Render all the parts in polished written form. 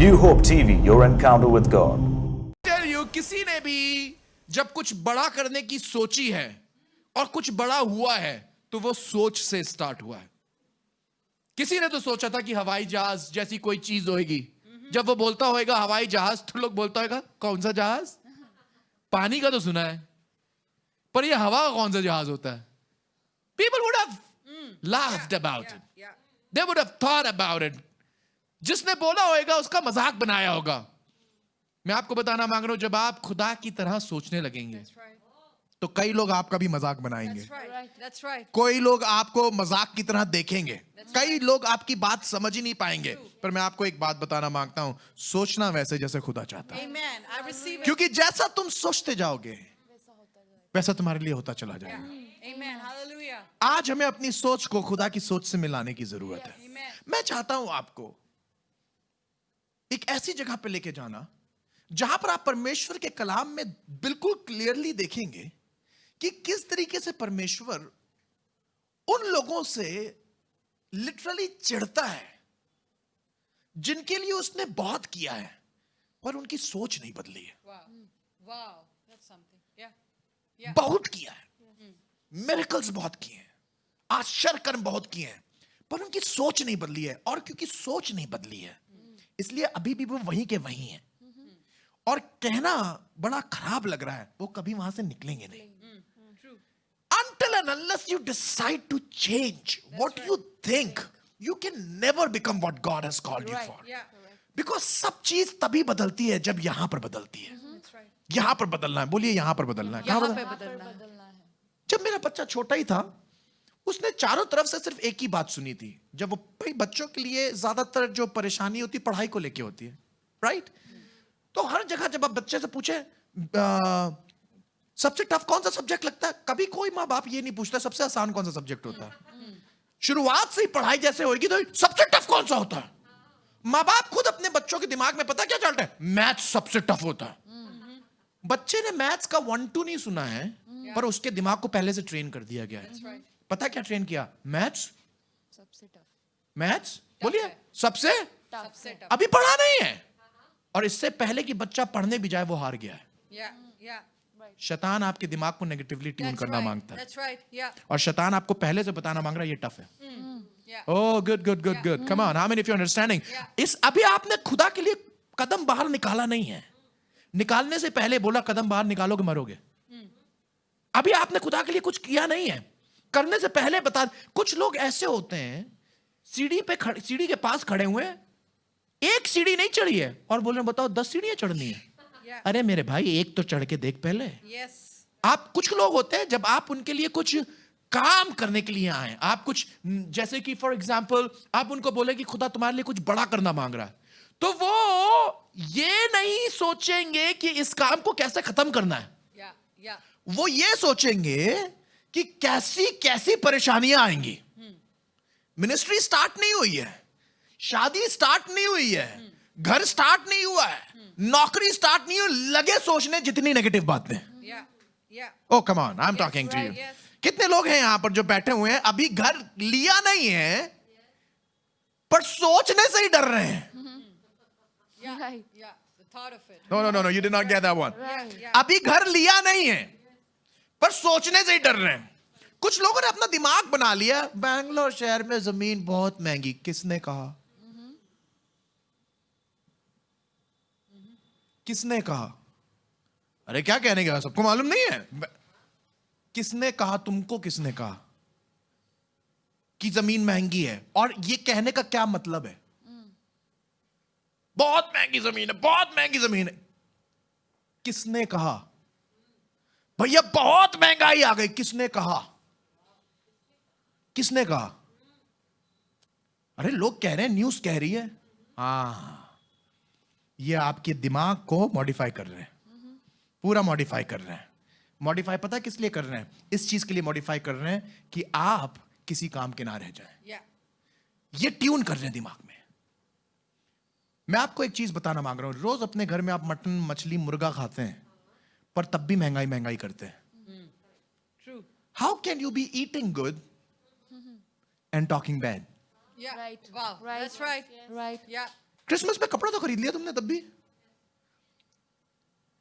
New Hope TV, your encounter with God. Tell you, किसी ने भी जब कुछ बड़ा करने की सोची है और कुछ बड़ा हुआ है तो वो सोच से स्टार्ट हुआ है। किसी ने तो सोचा था कि हवाई जहाज जैसी कोई चीज होगी। जब वो बोलता होगा हवाई जहाज तो लोग बोलता होगा कौन सा जहाज? पानी का तो सुना है, पर ये हवा का कौन सा जहाज होता है? People would have laughed about it. They would have thought about it. जिसने बोला होगा उसका मजाक बनाया होगा। मैं आपको बताना मांग रहा हूं, जब आप खुदा की तरह सोचने लगेंगे तो कई लोग आपका भी मजाक बनाएंगे। That's right. कोई लोग आपको मजाक की तरह देखेंगे, कई लोग आपकी बात समझ ही नहीं पाएंगे। पर मैं आपको एक बात बताना मांगता हूं, सोचना वैसे जैसे खुदा चाहता है, Amen. I receive it. क्योंकि जैसा तुम सोचते जाओगे वैसा तुम्हारे लिए होता चला जाएगा। Amen. Hallelujah. आज हमें अपनी सोच को खुदा की सोच से मिलाने की जरूरत है। Amen. मैं चाहता हूं आपको एक ऐसी जगह पे लेके जाना जहां पर आप परमेश्वर के कलाम में बिल्कुल क्लियरली देखेंगे कि किस तरीके से परमेश्वर उन लोगों से लिटरली चिढ़ता है जिनके लिए उसने बहुत किया है पर उनकी सोच नहीं बदली है। Wow. Wow. That's something. Yeah. Yeah. बहुत किया है, मिरेकल्स बहुत किए हैं, आश्चर्य कर्म बहुत किए हैं, पर उनकी सोच नहीं बदली है। और क्योंकि सोच नहीं बदली है इसलिए अभी भी वो वहीं के वहीं है। और कहना बड़ा खराब लग रहा है, वो कभी वहां से निकलेंगे नहीं। True. Until and unless you decide to change what you think, you can never become what God has called you for. Yeah. Because सब चीज तभी बदलती है जब यहां पर बदलती है। That's right. यहां पर बदलना है, बोलिए यहां पर बदलना है। कहां यहाँ बदलना पे है? बदलना है. जब मेरा बच्चा छोटा ही था उसने चारों तरफ से सिर्फ एक ही बात सुनी थी। जब वो भाई बच्चों के लिए ज्यादातर जो परेशानी होती है पढ़ाई को लेके होती है, राइट? तो हर जगह जब आप बच्चे से पूछे सबसे टफ कौन सा सब्जेक्ट लगता है, कभी कोई माँ बाप ये नहीं पूछता सबसे आसान कौन सा सब्जेक्ट होता है। शुरुआत से ही पढ़ाई जैसे होगी तो सबसे टफ कौन सा होता है। माँ बाप खुद अपने बच्चों के दिमाग में पता क्या चलता है, मैथ्स सबसे टफ होता है। बच्चे ने मैथ्स का 1-2 नहीं सुना है पर उसके दिमाग को पहले से ट्रेन कर दिया गया है। That's right. पता क्या ट्रेन किया? मैथ्स सबसे टफ. मैथ्स बोलिए सबसे सबसे टफ. अभी पढ़ा नहीं है। और इससे पहले कि बच्चा पढ़ने भी जाए वो हार गया है। Yeah. Yeah. शैतान आपके दिमाग को नेगेटिवली ट्यून That's करना right. मांगता है That's right. Yeah. और शैतान आपको पहले से बताना मांग रहा है ये टफ है। Yeah. Oh good good good good, come on, how many of you understanding? Yeah. इस अभी आपने खुदा के लिए कदम बाहर निकाला नहीं है। निकालने से पहले बोला कदम बाहर निकालोगे मरोगे। अभी आपने खुदा के लिए कुछ किया नहीं है, करने से पहले बता। कुछ लोग ऐसे होते हैं सीढ़ी के पास खड़े हुए हैं, एक सीढ़ी नहीं चढ़ी है और बोल रहे हैं बताओ 10 सीढ़ियां चढ़नी है। Yeah. अरे मेरे भाई एक तो चढ़ के देख पहले। Yes. आप कुछ लोग होते हैं जब आप उनके लिए कुछ काम करने के लिए आए, आप कुछ जैसे कि फॉर एग्जाम्पल आप उनको बोले कि खुदा तुम्हारे लिए कुछ बड़ा करना मांग रहा है, तो वो ये नहीं सोचेंगे कि इस काम को कैसे खत्म करना है। Yeah. Yeah. वो ये सोचेंगे कि कैसी कैसी परेशानियां आएंगी। मिनिस्ट्री स्टार्ट नहीं हुई है, शादी स्टार्ट नहीं हुई है, घर स्टार्ट नहीं हुआ है, नौकरी स्टार्ट नहीं हुई, लगे सोचने जितनी नेगेटिव बातें। Yeah. Yeah. Oh come on, I am Yes, talking to right, you. yes. कितने लोग हैं यहां पर जो बैठे हुए हैं अभी घर लिया नहीं है पर सोचने से ही डर रहे हैं। Yeah. Right. Yeah. The thought of it. No, you did not get that one. Yeah. Yeah. अभी घर लिया नहीं है पर सोचने से ही डर रहे हैं। कुछ लोगों ने अपना दिमाग बना लिया बैंगलोर शहर में जमीन बहुत महंगी। किसने कहा? किसने कहा? अरे क्या कहने का, सबको मालूम नहीं है। किसने कहा? तुमको किसने कहा कि जमीन महंगी है? और ये कहने का क्या मतलब है? बहुत महंगी जमीन है, बहुत महंगी जमीन है। किसने कहा? भैया बहुत महंगाई आ गई। किसने कहा? किसने कहा? अरे लोग कह रहे हैं, न्यूज कह रही है। हाँ, ये आपके दिमाग को मॉडिफाई कर रहे हैं, पूरा मॉडिफाई कर रहे हैं। मॉडिफाई पता है किस लिए कर रहे हैं? इस चीज के लिए मॉडिफाई कर रहे हैं कि आप किसी काम के ना रह जाएं। Yeah. ये ट्यून कर रहे हैं दिमाग में। मैं आपको एक चीज बताना मांग रहा हूं, रोज अपने घर में आप मटन मछली मुर्गा खाते हैं पर तब भी महंगाई महंगाई करते हैं। True. How can you be eating good and talking bad? Yeah. Right. Wow. Right. That's right. Right. Yeah. Christmas में कपड़ा तो खरीद लिया तुमने तब भी?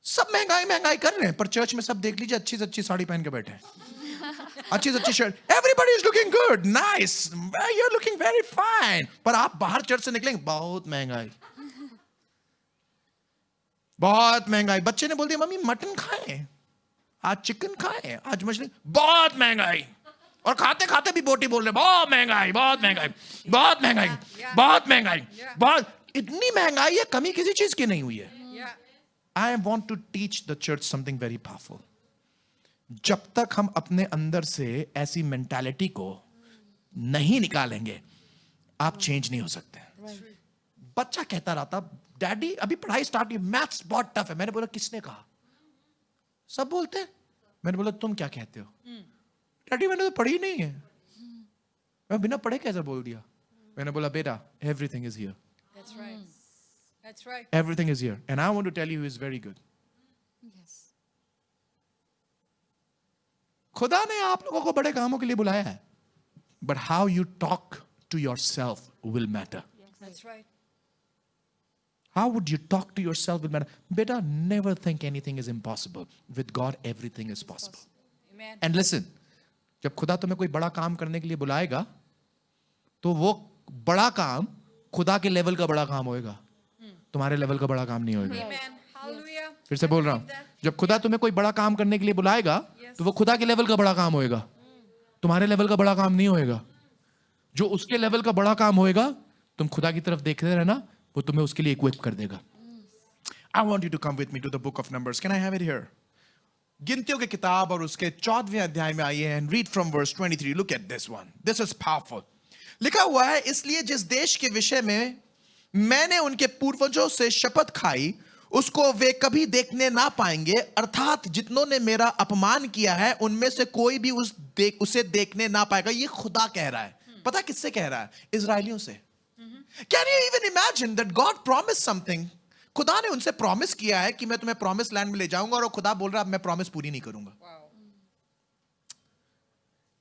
सब महंगाई महंगाई कर रहे हैं, पर चर्च में सब देख लीजिए अच्छी से अच्छी साड़ी पहन के बैठे हैं, अच्छी से अच्छी shirt, everybody is looking good, nice, you are looking very fine, पर आप बाहर चर्च से निकलेंगे, बहुत महंगाई, बहुत महंगाई। बच्चे ने बोल दिया मम्मी मटन खाएं, आज चिकन खाएं, आज मछली, बहुत महंगाई, और खाते खाते भी बोटी बोल रहे बहुत महंगाई, बहुत महंगाई, बहुत महंगाई, बहुत महंगाई, बहुत, इतनी महंगाई है, कमी किसी चीज की नहीं हुई है। Yeah. I want to teach the church something very powerful. जब तक हम अपने अंदर से ऐसी मेंटालिटी को नहीं निकालेंगे, आप चेंज नहीं हो सकते। बच्चा कहता रहा था डैडी अभी पढ़ाई स्टार्ट हुई, मैथ्स बहुत टफ है। मैंने बोला किसने कहा? सब बोलते हैं। मैंने बोला तुम क्या कहते हो? डैडी मैंने तो पढ़ी नहीं है। मैं बिना पढ़े कैसे बोल दिया? मैंने बोला बेटा everything is here, That's right. That's right. everything is here, and I want to tell you he is very good. Yes. खुदा ने आप लोगों को बड़े कामों के लिए बुलाया है, but how you talk to yourself will matter. That's right. How would you talk to yourself will matter. Beta, never think anything is impossible. With God, everything is possible. Amen. And listen, जब खुदा तुम्हें कोई बड़ा काम करने के लिए बुलाएगा, तो वो बड़ा काम खुदा के लेवल का बड़ा काम होएगा, तुम्हारे लेवल का बड़ा काम नहीं होएगा। Amen. Hallelujah. फिर से बोल रहा हूं, जब खुदा तुम्हें कोई बड़ा काम करने के लिए बुलाएगा, तो वो खुदा के लेवल का बड़ा काम होएगा, तुम्हारे लेवल का बड़ा काम नहीं होएगा। जो उसके लेवल का बड़ा काम होएगा, तुम खुदा की तरफ देखते रहना, वो तुम्हें उसके लिए इक्विप कर देगा। I want you to come with me to the book of Numbers. Can I have it here? गिनतियों की किताब और उसके 14वें अध्याय में आइए and read from verse 23. Look at this one. This is powerful. लिखा हुआ है, इसलिए जिस देश के विषय में मैंने उनके पूर्वजों से शपथ खाई, उसको वे कभी देखने ना पाएंगे, अर्थात जितनों ने मेरा अपमान किया है उनमें से कोई भी उसे देखने ना पाएगा। ये खुदा कह रहा है। पता किससे कह रहा है? इजराइलियों से। Can you even imagine that God promised something? खुदा ने उनसे प्रॉमिस किया है कि मैं तुम्हें प्रॉमिस लैंड में ले जाऊंगा, और खुदा बोल रहा है मैं प्रॉमिस पूरी नहीं करूंगा। Wow.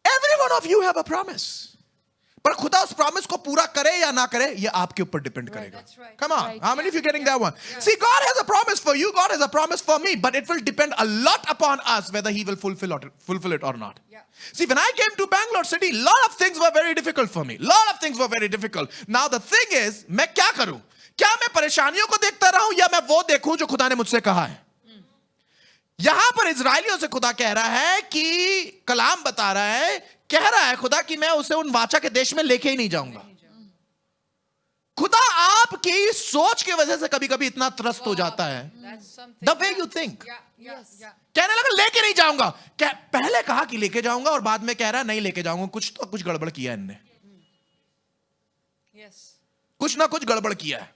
Every one of you have a promise. पर खुदा उस प्रॉमिस को पूरा करे या ना करे, ये आपके ऊपर डिपेंड करेगा। That's right. Come on, Right. how many of you getting that one? See, God has a promise for you, God has a promise for me, but it will depend a lot upon us whether He will fulfill it or not. Yeah. See, when I came to Bangalore city, lot of things were very difficult for me. Lot of things were very difficult. Now the thing is, मैं क्या करूं? क्या मैं परेशानियों को देखता रहूं या मैं वो देखूं जो खुदा ने मुझसे कहा है? यहां पर इजराइलियों से खुदा कह रहा है कि कलाम बता रहा है, कह रहा है खुदा कि मैं उसे उन वाचा के देश में लेके ही नहीं जाऊंगा। खुदा आपकी सोच की वजह से कभी कभी इतना त्रस्त हो जाता है, That's something. the way you think. Yeah. Yeah. Yeah. कहने लगा लेके नहीं जाऊंगा, पहले कहा कि लेके जाऊंगा और बाद में कह रहा है नहीं लेके जाऊंगा। कुछ गड़बड़ किया इनने, Yes. कुछ ना कुछ गड़बड़ किया है।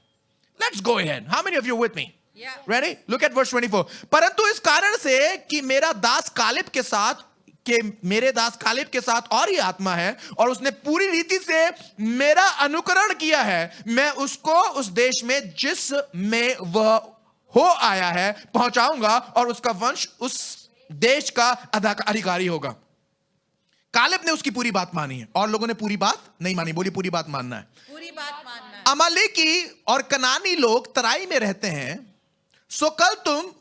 Let's go ahead. How many of you with me? Yeah. Ready? Look at verse 24. परंतु इस कारण से कि मेरे दास कालिब के साथ और ही आत्मा है और उसने पूरी रीति से मेरा अनुकरण किया है, मैं उसको उस देश में जिस में वह हो आया है पहुंचाऊंगा और उसका वंश उस देश का अधिकारी होगा। कालिब ने उसकी पूरी बात मानी है और लोगों ने पूरी बात नहीं मानी। बोली पूरी बात मानना है। पूरी बात मानना है। अमालेकी और कनानी लोग तराई में रहते हैं, सो कल तुम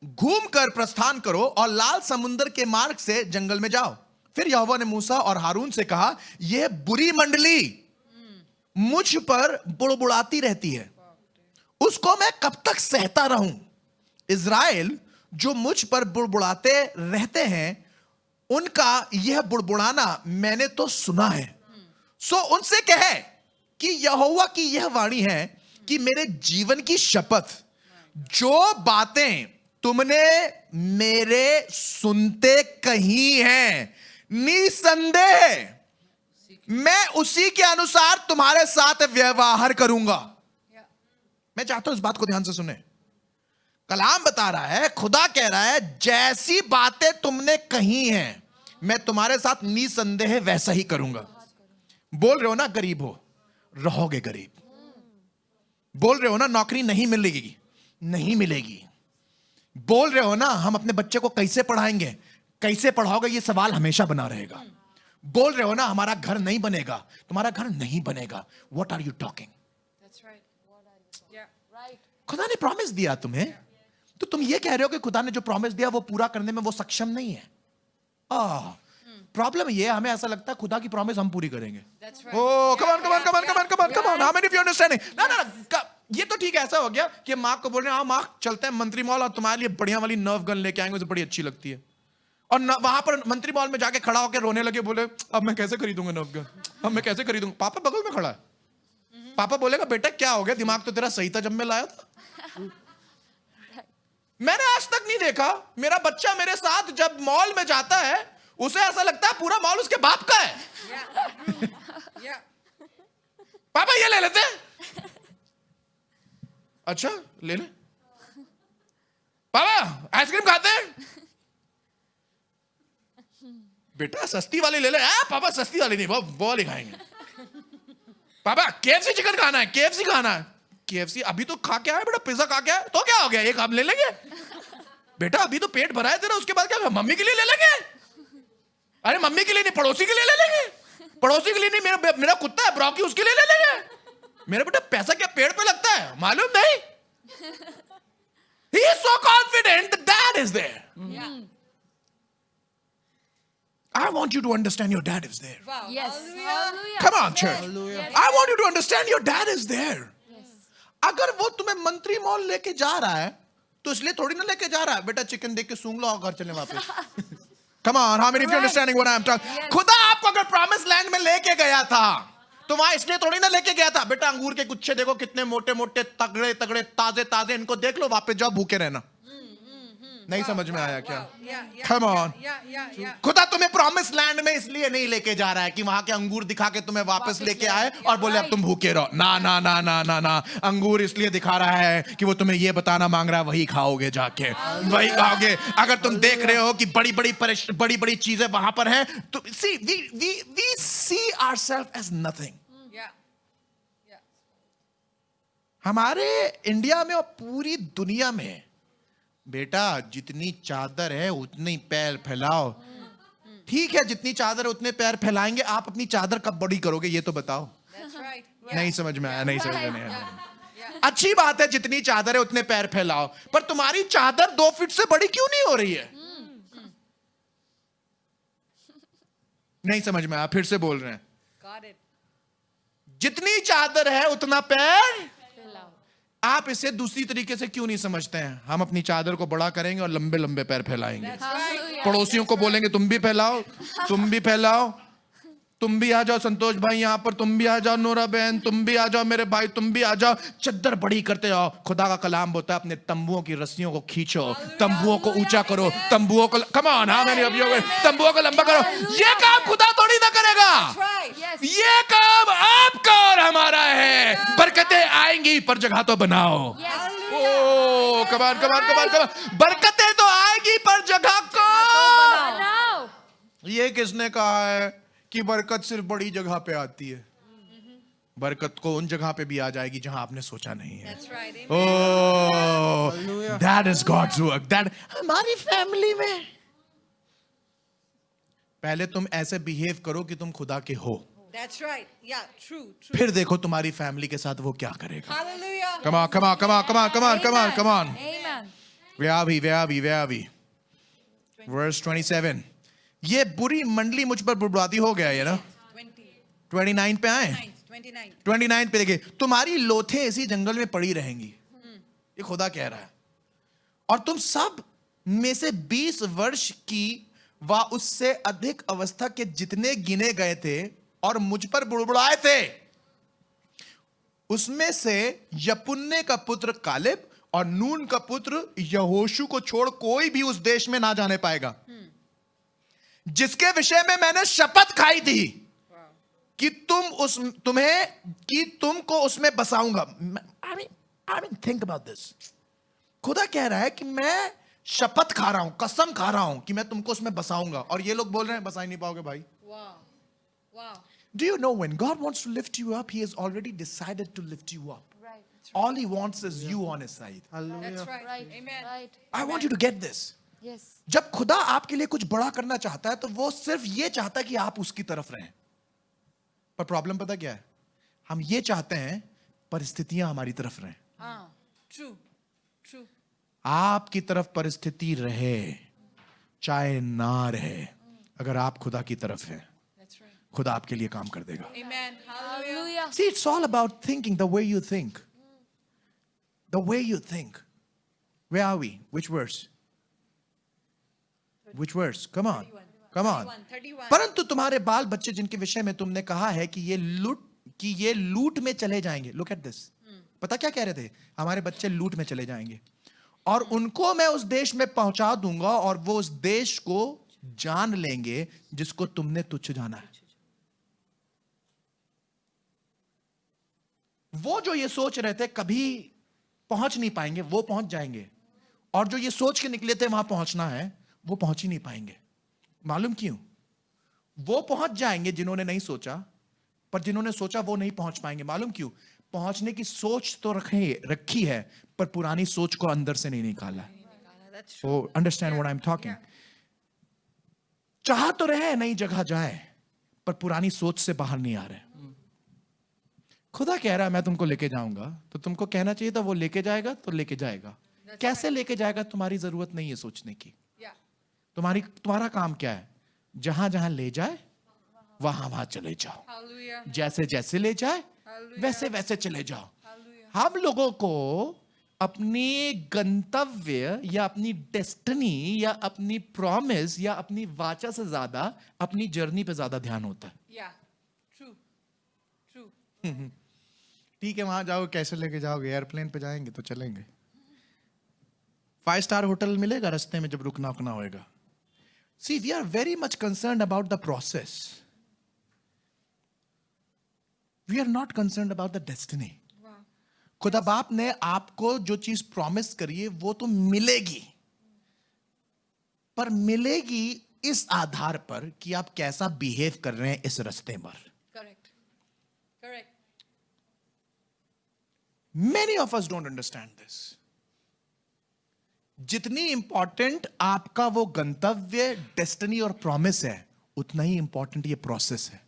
घूम कर प्रस्थान करो और लाल समुद्र के मार्ग से जंगल में जाओ। फिर यहोवा ने मूसा और हारून से कहा, यह बुरी मंडली मुझ पर बुड़बुड़ाती रहती है, उसको मैं कब तक सहता रहूं? इज़राइल जो मुझ पर बुड़बुड़ाते रहते हैं, उनका यह बुड़बुड़ाना मैंने तो सुना है। सो उनसे कहे कि यहोवा की यह वाणी है कि मेरे जीवन की शपथ, जो बातें तुमने मेरे सुनते कही हैं, निसंदेह मैं उसी के अनुसार तुम्हारे साथ व्यवहार करूंगा। Yeah. मैं चाहता हूं इस बात को ध्यान से सुने। कलाम बता रहा है, खुदा कह रहा है, जैसी बातें तुमने कही हैं मैं तुम्हारे साथ निसंदेह वैसा ही करूंगा। बोल रहे हो ना गरीब हो, रहोगे गरीब। बोल रहे हो ना नौकरी नहीं मिलेगी, नहीं मिलेगी। बोल रहे हो ना हम अपने बच्चे को कैसे पढ़ाएंगे, कैसे पढ़ाओगे, ये सवाल हमेशा बना रहेगा। बोल रहे हो ना हमारा घर नहीं बनेगा, तुम्हारा घर नहीं बनेगा। What are you talking? That's right. Yeah. Right. खुदा ने प्रॉमिस दिया तुम्हें, तो तुम ये कह रहे हो कि खुदा ने जो प्रॉमिस दिया वो पूरा करने में वो सक्षम नहीं है। प्रॉब्लम ये है, हमें ऐसा लगता है खुदा की प्रॉमिस हम पूरी करेंगे। That's right. Oh, come on, come on, Yeah, come on, yeah, come on, come on, come on. yeah. How many of you understanding? No. ये तो ठीक है, ऐसा हो गया कि मार्क को बोल रहे हैं, हाँ मार्क चलते हैं मंत्री मॉल और तुम्हारे लिए बढ़िया वाली नर्व गन लेके आएंगे, जो बड़ी अच्छी लगती है। और वहां पर मंत्री मॉल में जाके खड़ा होकर रोने लगे, बोले अब मैं कैसे खरीदूंगा नर्व गन, अब मैं कैसे खरीदूंगा। पापा बगल में खड़ा है, पापा बोलेगा बेटा क्या हो गया, दिमाग तो तेरा सही था जब मैं लाया था। मैंने आज तक नहीं देखा मेरा बच्चा मेरे साथ जब मॉल में जाता है उसे ऐसा लगता है पूरा मॉल उसके बाप का है। Yeah. Yeah. पापा ये ले लेते हैं, अच्छा ले ले। पापा आइसक्रीम खाते हैं, बेटा सस्ती वाली ले ले। पापा सस्ती वाली नहीं, वो वाली खाएंगे। पापा केएफसी चिकन खाना है, केएफसी खाना है। केएफसी अभी तो खा के आया बेटा, पिज्जा खा के आया, तो क्या हो गया, एक हम ले लेंगे। बेटा अभी तो पेट भरा है तेरा, उसके बाद क्या मम्मी के लिए ले लेंगे। अरे मम्मी के लिए नहीं, पड़ोसी के लिए ले लेंगे। पड़ोसी के लिए नहीं, मेरा कुत्ता है ब्रॉकी, उसके लिए ले लेंगे। मेरा बेटा पैसा क्या पेड़ पे लगता है, मालूम नहीं। He is so confident that dad is there. Yeah. I want you to understand your dad is there. Wow. Yes. Hallelujah. Hallelujah. Come on, church. Yes. I want you to understand your dad is there. Yes. अगर वो तुम्हें मंत्री mall लेके जा रहा है तो इसलिए थोड़ी ना लेके जा रहा है, बेटा चिकन देख के सूंघ लो और घर चले वापस। Come on, how many of you understanding what I'm talking? Yes. खुदा आपको अगर प्रॉमिस लैंड में लेके गया था तो वहां इसलिए थोड़ी ना लेके गया था, बेटा अंगूर के गुच्छे देखो कितने मोटे मोटे तगड़े तगड़े ताजे ताजे, इनको देख लो, वापस जाओ भूखे रहना। नहीं समझ में आया क्या? Wow. Yeah. Yeah. Come on. Yeah. खुदा तुम्हें प्रॉमिस लैंड में इसलिए नहीं लेके जा रहा है कि वहां के अंगूर दिखा के तुम्हें वापस लेके आए और बोले अब तुम भूखे रहो। ना ना ना ना ना ना, अंगूर इसलिए दिखा रहा है कि वो तुम्हें ये बताना मांग रहा है, वही खाओगे जाके, वही खाओगे। अगर तुम देख रहे हो कि बड़ी बड़ी चीजें वहां पर हैं, तो we see ourselves as nothing. Yeah. Yeah. हमारे इंडिया में और पूरी दुनिया में बेटा जितनी चादर है उतनी पैर फैलाओ। ठीक है, जितनी चादर है उतने पैर फैलाएंगे, आप अपनी चादर कब बड़ी करोगे ये तो बताओ। That's right. नहीं समझ में आया, नहीं समझ में आया। Yeah. अच्छी बात है जितनी चादर है उतने पैर फैलाओ, पर तुम्हारी चादर 2 फीट से बड़ी क्यों नहीं हो रही है? नहीं समझ में आया, फिर से बोल रहे हैं। Got it. जितनी चादर है उतना पैर। Fill out. आप इसे दूसरी तरीके से क्यों नहीं समझते हैं? हम अपनी चादर को बड़ा करेंगे और लंबे लंबे पैर फैलाएंगे। That's right. Hallelujah. पड़ोसियों को बोलेंगे तुम भी फैलाओ, तुम भी फैलाओ, तुम भी आ जाओ संतोष भाई यहाँ पर, तुम भी आ जाओ नोरा बहन, तुम भी आ जाओ मेरे भाई, तुम भी आ जाओ। चद्दर बड़ी करते जाओ। खुदा का कलाम बोलता है अपने तंबुओं की रस्सियों को खींचो, तंबुओं को ऊंचा करो, तंबुओं को कम ऑन, हाँ मैंने अभी तंबुओं को लंबा करो। ये काम खुदा थोड़ी ना करेगा, That's right. Yes. ये काम आपका और हमारा है। बरकतें आएंगी पर जगह तो बनाओ। Yes. ओ कमान कमान कमान कमान, बरकतें तो आएगी पर जगह को। Now. ये किसने कहा है कि बरकत सिर्फ बड़ी जगह पे आती है? बरकत को उन जगह पे भी आ जाएगी जहां आपने सोचा नहीं है। That's right. Amen. Oh, that is God's work. That हमारी फैमिली में पहले तुम ऐसे बिहेव करो कि तुम खुदा के हो, That's right. Yeah. True. फिर देखो तुम्हारी फैमिली के साथ वो क्या करेगा। Hallelujah. Come on, come on, come on, come on, come on, come on, come on. Amen. Where are we? Verse 27. ये बुरी मंडली मुझ पर बुड़बुड़ाती हो गया है ना। 29 पे आए। 29. 29 पे देखिए, तुम्हारी लोथें इसी जंगल में पड़ी रहेंगी, ये खुदा कह रहा है। और तुम सब में से 20 वर्ष की व उससे अधिक अवस्था के जितने गिने गए थे और मुझ पर बुड़बुड़ाए थे, उसमें से यपुन्ने का पुत्र कालेब और नून का पुत्र यहोशू को छोड़ कोई भी उस देश में ना जाने पाएगा, जिसके विषय में मैंने शपथ खाई थी कि तुमको उसमें बसाऊंगा। I mean, think about this. खुदा कह रहा है कि मैं शपथ खा रहा हूं, कसम खा रहा हूं कि मैं तुमको उसमें बसाऊंगा, और ये लोग बोल रहे हैं बसा ही नहीं पाओगे भाई। Wow. Do you know when God wants to lift you up, He has already decided to lift you up. Right. All He wants is you on His side. That's right. Right. Amen. Right. I want you to get this. Yes. जब खुदा आपके लिए कुछ बड़ा करना चाहता है तो वो सिर्फ ये चाहता है कि आप उसकी तरफ रहें। पर प्रॉब्लम पता क्या है? हम ये चाहते हैं परिस्थितियां हमारी तरफ रहें, True. True. आपकी तरफ परिस्थिति रहे चाहे ना रहे, अगर आप खुदा की तरफ हैं, That's right. खुदा आपके लिए काम कर देगा. Amen. Hallelujah. Hallelujah. See, it's all about thinking, the way you think. The way you think. Where are we? Which verse? Which verse? Come on. Come on. 31. परंतु तुम्हारे बाल बच्चे जिनके विषय में तुमने कहा है कि ये लूट में चले जाएंगे. Look at this. पता क्या कह रहे थे? हमारे बच्चे लूट में चले जाएंगे और उनको मैं उस देश में पहुंचा दूंगा और वो उस देश को जान लेंगे जिसको तुमने तुच्छ जाना है. वो जो ये सोच रहे थे कभी पहुंच नहीं पाएंगे, वो पहुंच जाएंगे. और जो ये सोच के निकले थे वहां पहुंचना है, वो पहुंच ही नहीं पाएंगे. मालूम क्यों? वो पहुंच जाएंगे जिन्होंने नहीं सोचा, पर जिन्होंने सोचा वो नहीं पहुंच पाएंगे. मालूम क्यों? पहुंचने की सोच तो रखी है, पर पुरानी सोच को अंदर से नहीं निकाला. That's So understand what I'm talking. चाह तो रहे नई जगह जाए, पर पुरानी सोच से बाहर नहीं आ रहे. खुदा कह रहा है मैं तुमको लेके जाऊंगा, तो तुमको कहना चाहिए था वो लेके जाएगा तो लेके जाएगा. कैसे लेके जाएगा तुम्हारी जरूरत नहीं है सोचने की. Yeah. तुम्हारा काम क्या है? जहां जहां ले जाए वहां वहां चले जाओ. Hallelujah. जैसे जैसे ले जाए Hallelujah. वैसे वैसे चले जाओ. Hallelujah. हम लोगों को अपनी गंतव्य या अपनी डेस्टिनी या अपनी प्रॉमिस या अपनी वाचा से ज्यादा अपनी जर्नी पे ज्यादा ध्यान होता है. Yeah. True. True. ठीक है, वहां जाओ, कैसे लेके जाओगे? एयरप्लेन पे जाएंगे तो चलेंगे. 5 स्टार होटल मिलेगा रास्ते में जब रुकना होएगा. See, we are very much concerned about the process. We are not concerned about the destiny. Wow. खुदा बाप ने आपको जो चीज प्रॉमिस करी है वो तो मिलेगी, पर मिलेगी इस आधार पर कि आप कैसा बिहेव कर रहे हैं इस रास्ते पर. Correct. Correct. Many of us don't understand this. जितनी इंपॉर्टेंट आपका वो गंतव्य, डेस्टिनी और प्रॉमिस है, उतना ही इंपॉर्टेंट ये प्रोसेस है.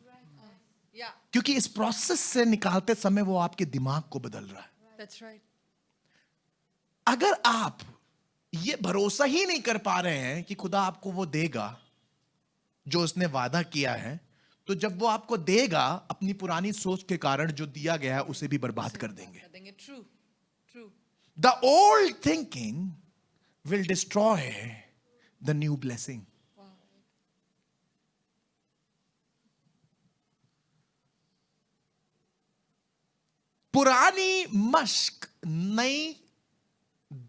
Yeah. क्योंकि इस प्रोसेस से निकालते समय वो आपके दिमाग को बदल रहा है. That's right. अगर आप ये भरोसा ही नहीं कर पा रहे हैं कि खुदा आपको वो देगा जो उसने वादा किया है, तो जब वो आपको देगा अपनी पुरानी सोच के कारण जो दिया गया है उसे भी बर्बाद कर देंगे. I think it's true. True. The old thinking will destroy the new blessing. Wow. पुरानी मश्क नई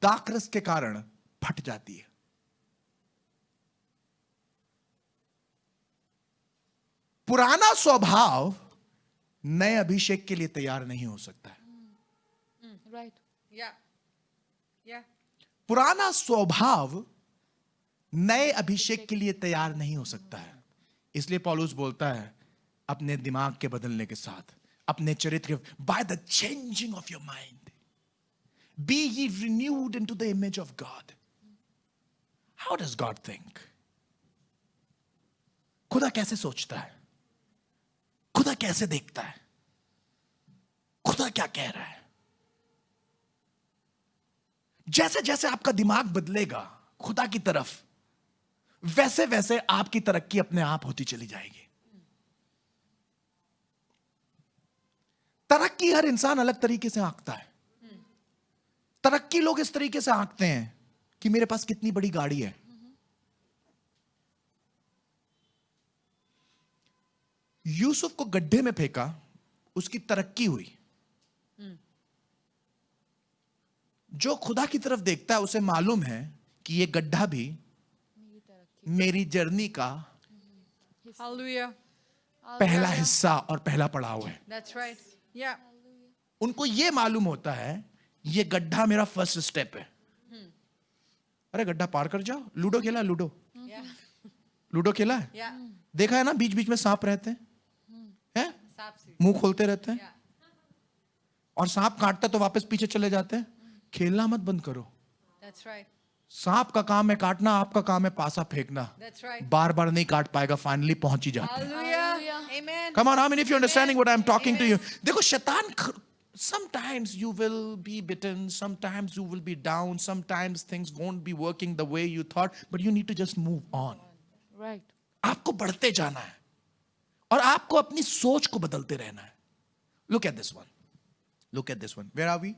दाखरस के कारण फट जाती है. पुराना स्वभाव नए अभिषेक के लिए तैयार नहीं हो सकता है. Right. Yeah. Yeah. पुराना स्वभाव नए अभिषेक के लिए तैयार नहीं हो सकता है. इसलिए पौलुस बोलता है अपने दिमाग के बदलने के साथ, अपने चरित्र, by the changing of your mind be ye renewed into the image of God. How does God think? खुदा कैसे सोचता है? खुदा कैसे देखता है? खुदा क्या कह रहा है? जैसे जैसे आपका दिमाग बदलेगा खुदा की तरफ, वैसे वैसे आपकी तरक्की अपने आप होती चली जाएगी. तरक्की हर इंसान अलग तरीके से आंकता है. तरक्की लोग इस तरीके से आंकते हैं कि मेरे पास कितनी बड़ी गाड़ी है. यूसुफ को गड्ढे में फेंका, उसकी तरक्की हुई. जो खुदा की तरफ देखता है उसे मालूम है कि ये गड्ढा भी मेरी जर्नी का Hallelujah. पहला हिस्सा और पहला पड़ाव है. That's right. Yeah. उनको ये मालूम होता है ये गड्ढा मेरा फर्स्ट स्टेप है. अरे गड्ढा पार कर जाओ. लूडो खेला? Ludo Yeah. लूडो खेला है? Yeah. देखा है ना, बीच बीच में सांप रहते हैं, हैं? Sapsi. मुंह खोलते रहते हैं Yeah. और सांप काटता तो वापस पीछे चले जाते हैं. खेलना मत बंद करो. That's right. सांप का काम है काटना, आपका काम है पासा फेंकना. That's right. बार बार नहीं काट पाएगा, फाइनली पहुंच ही जाता है. Hallelujah. Amen. Come on, I mean, if you're understanding what I'm talking to you. देखो, शैतान sometimes you will be bitten, sometimes you will be down, sometimes things won't be working the way you thought, but you need to just move on. Right. आपको बढ़ते जाना है और आपको अपनी सोच को बदलते रहना है. Look at this one. Look at this one. Where are we?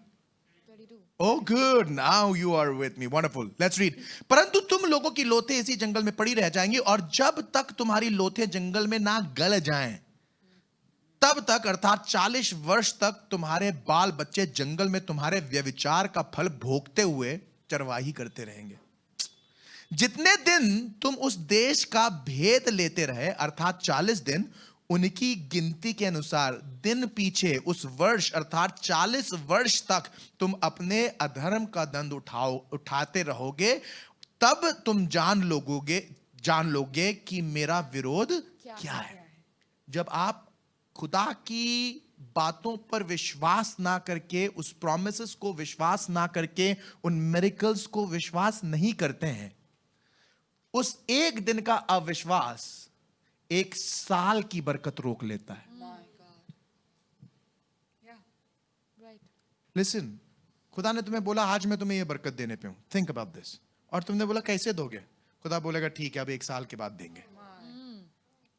32. Oh, good. Now you are with me. Wonderful. Let's read. परंतु तुम लोगों की लोथें इसी जंगल में पड़ी रह जाएंगी, और जब तक तुम्हारी लोथें जंगल में ना गल जाएं, तब तक अर्थात 40 वर्ष तक तुम्हारे बाल बच्चे जंगल में तुम्हारे व्यभिचार का फल भोगते हुए चरवाही करते रहेंगे. जितने दिन तुम उस देश का भेद लेते रहे, अर्थात 40 दिन, उनकी गिनती के अनुसार दिन पीछे उस वर्ष अर्थात 40 वर्ष तक तुम अपने अधर्म का दंड उठाते रहोगे, तब तुम जान लोगे कि मेरा विरोध क्या है. जब आप खुदा की बातों पर विश्वास ना करके, उस प्रॉमिसेस को विश्वास ना करके, उन मिरेकल्स को विश्वास नहीं करते हैं, उस एक दिन का अविश्वास 1 साल की बरकत रोक लेता है. My God. Yeah. Right. Listen, खुदा ने तुम्हें बोला आज मैं तुम्हें यह बरकत देने पे हूं, थिंक अबाउट दिस, और तुमने बोला कैसे दोगे? खुदा बोलेगा ठीक है, अब 1 साल के बाद देंगे.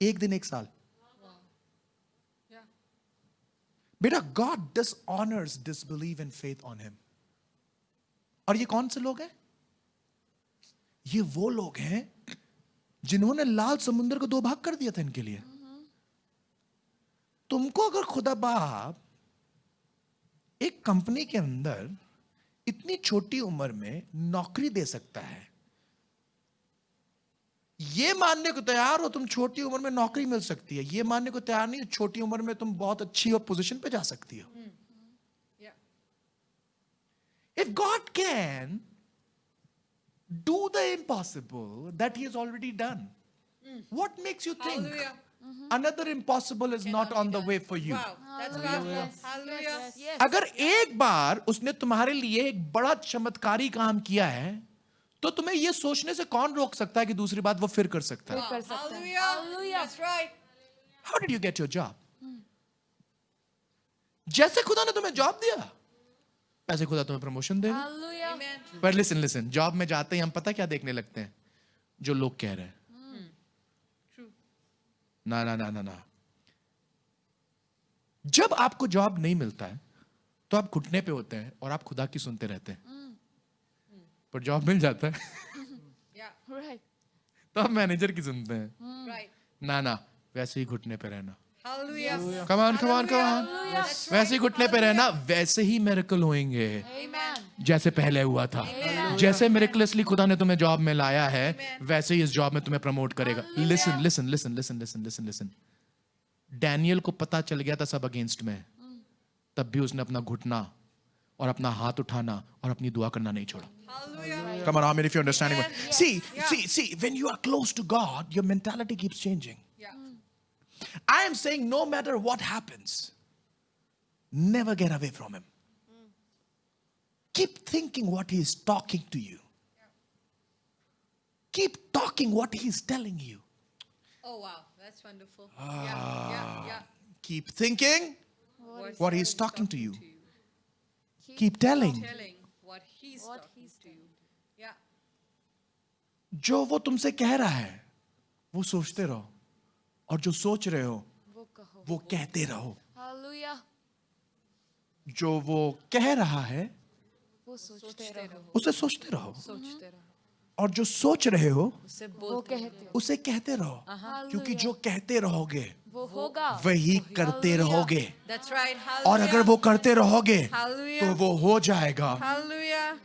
एक दिन 1 साल. Yeah. बेटा, God dishonors disbelief and faith on him. और ये कौन से लोग हैं? ये वो लोग हैं जिन्होंने लाल समुद्र को 2 भाग कर दिया था इनके लिए. तुमको अगर खुदा बाप एक कंपनी के अंदर इतनी छोटी उम्र में नौकरी दे सकता है, ये मानने को तैयार हो तुम छोटी उम्र में नौकरी मिल सकती है, ये मानने को तैयार नहीं छोटी उम्र में तुम बहुत अच्छी पोजीशन पे जा सकती हो. Yeah. If God can do the impossible that he has already done, what makes you think Hallelujah. another impossible is not on the way for you? Wow. That's powerful. Hallelujah. Yes. Yes. अगर एक बार उसने तुम्हारे लिए एक बड़ा चमत्कारी काम किया है, तो तुम्हें यह सोचने से कौन रोक सकता है कि दूसरी बात वो फिर कर सकता है? Wow. कर सकता है. Hallelujah. Hallelujah. That's right. How did you get your job? जैसे खुदा ने तुम्हें जॉब दिया, वैसे खुदा तुम्हें प्रमोशन देगा. Hallelujah. Amen. पर लिसन, जॉब में जाते ही हम पता क्या देखने लगते हैं? जो लोग कह रहे हैं. True. ना. जब आपको जॉब नहीं मिलता है तो आप घुटने पे होते हैं और आप खुदा की सुनते रहते हैं. पर जॉब मिल जाता है Yeah. Right. तो आप मैनेजर की सुनते हैं. Right. ना, वैसे ही घुटने पे रहना. Hallelujah. Come on. Hallelujah. That's right. वैसे ही घुटने पे रहना, वैसे ही मिरेकल होंगे Amen. जैसे पहले हुआ था. जैसे मिरेकलसली खुदा ने तुम्हें जॉब में लाया है, वैसे ही इस जॉब में तुम्हें प्रमोट करेगा. लिसन. डैनियल को पता चल गया था सब अगेंस्ट में, तब भी उसने अपना घुटना और अपना हाथ उठाना और अपनी दुआ करना नहीं छोड़ा. Hallelujah. Come on, how many of you understanding? Amen. See, when you are close to God, your mentality keeps changing. Yeah. I am saying no matter what happens, never get away from him. Keep thinking what he is talking to you. Keep talking what he is telling you. Oh wow. That's wonderful. Yeah. Keep thinking What what he is talking to you. Keep telling. Telling what he's What talking he's to you. Yeah. जो वो तुमसे कह रहा है वो सोचते रहो, और जो सोच रहे हो वो कहो. वो कहते रहो. Hallelujah. जो वो कह रहा है वो सोचते रहो. उसे सोचते रहो, सोचते रहो. और जो सोच रहे हो उससे वो बोलते कहते. उसे कहते रहो. क्योंकि जो कहते रहोगे वो होगा. वही करते रहोगे, That's right. और Hallelujah. अगर वो करते रहोगे Hallelujah. तो वो हो जाएगा Hallelujah.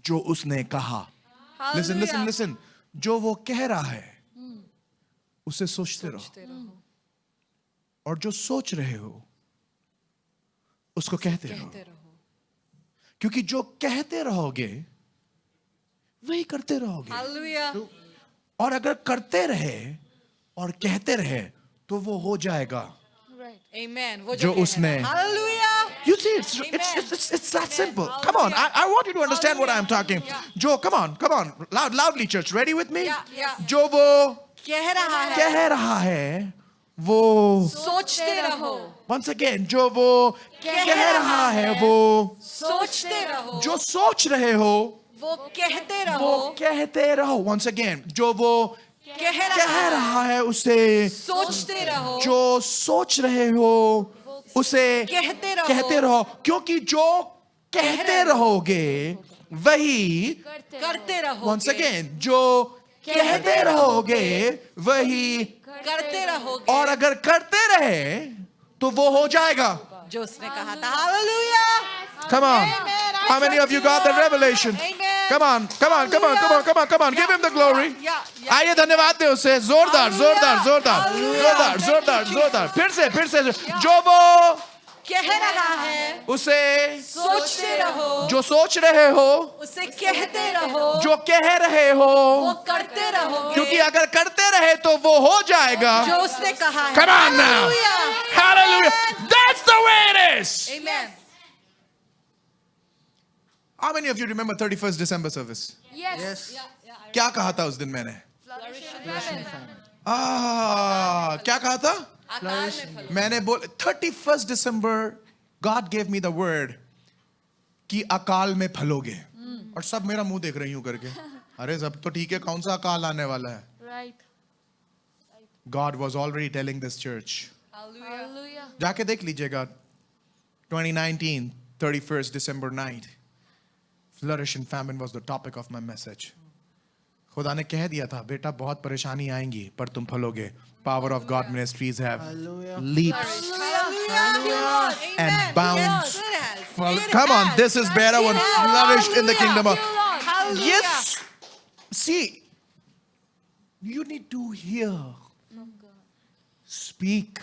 जो उसने कहा. Hallelujah. लिसन, जो वो कह रहा है उसे सोचते रहो, सोचते रहो. और जो सोच रहे हो उसको कहते रहो. कहते रहो. क्योंकि जो कहते रहोगे वही करते रहोगे, Hallelujah. और अगर करते रहे और कहते रहे तो वो हो जाएगा Right. Amen. वो जो कह उसने. रहा है. Hallelujah. You see, it's that simple. Come on, I want you to understand what I'm talking. Joe, come on, loudly, church. Ready with me? Yeah. जो वो कह रहा है. कह रहा है वो सोचते रहो, once again जो वो कह रहा है वो सोचते रहो, जो सोच रहे हो वो कहते वो रहो, कहते रहो once again जो वो कह कह रहा है उसे सोचते रहो, जो सोच रहे हो उसे कहते रहो क्योंकि जो कहते रहोगे वही करते रहो, once again जो कहते रहोगे वही करते रहोगे, और अगर करते रहे तो वो हो जाएगा. जो उसने कहा था. Hallelujah. Come on. How many of you got that revelation? Amen. Come on, come on, come on, come on, come on, come on. Give him the glory. आइए धन्यवाद दे उसे जोरदार जोरदार जोरदार जोरदार जोरदार जोरदार फिर से जो वो कह रहा है उसे सोचते रहो, जो सोच रहे हो उसे कहते रहो, जो कह रहे हो वो करते रहो, क्योंकि अगर करते रहे तो वो हो जाएगा. जो उसने कहा है. Come on now. Hallelujah. Hallelujah. That's the way it is. Amen. How many of you remember 31st December service? Yes. क्या कहा था उस दिन मैंने? Flourishing. क्या कहा था? अकाल में फल. मैंने बोल 31st December God gave me the word कि अकाल में फलोगे. और सब मेरा मुंह देख रही हूं करके. अरे सब तो ठीक है कौन सा अकाल आने वाला है? Right. God was already telling this church. Hallelujah. जाके देख लीजिएगा 2019 31st December night. Flourish and famine was the topic of my message. खुदा ने कह दिया था बेटा बहुत परेशानी आएंगी पर तुम फलोगे. Power of God ministries have leaps Hallelujah. and Amen. bounds. Yes, it has. Well, It come on, has. this is better one. Flourished in the kingdom of. Hallelujah. Yes. See, you need to hear, speak.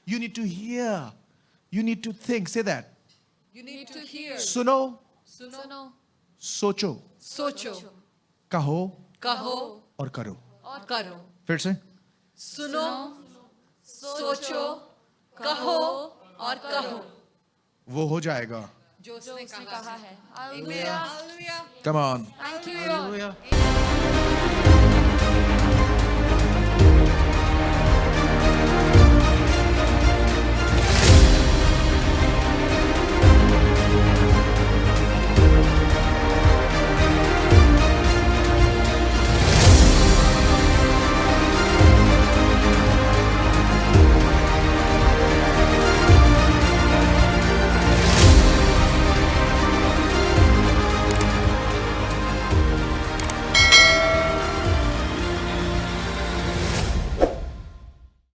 You need to hear. You need to think. Say that. You need to hear. सुनो, सुनो सोचो, सोचो, कहो कहो और करो. और करो. फिर से. सुनो, सोचो, कहो और कहो. वो हो जाएगा. जो उसने उसने कहा कहा है. Amen. Hallelujah. Hallelujah. Come on. Thank you.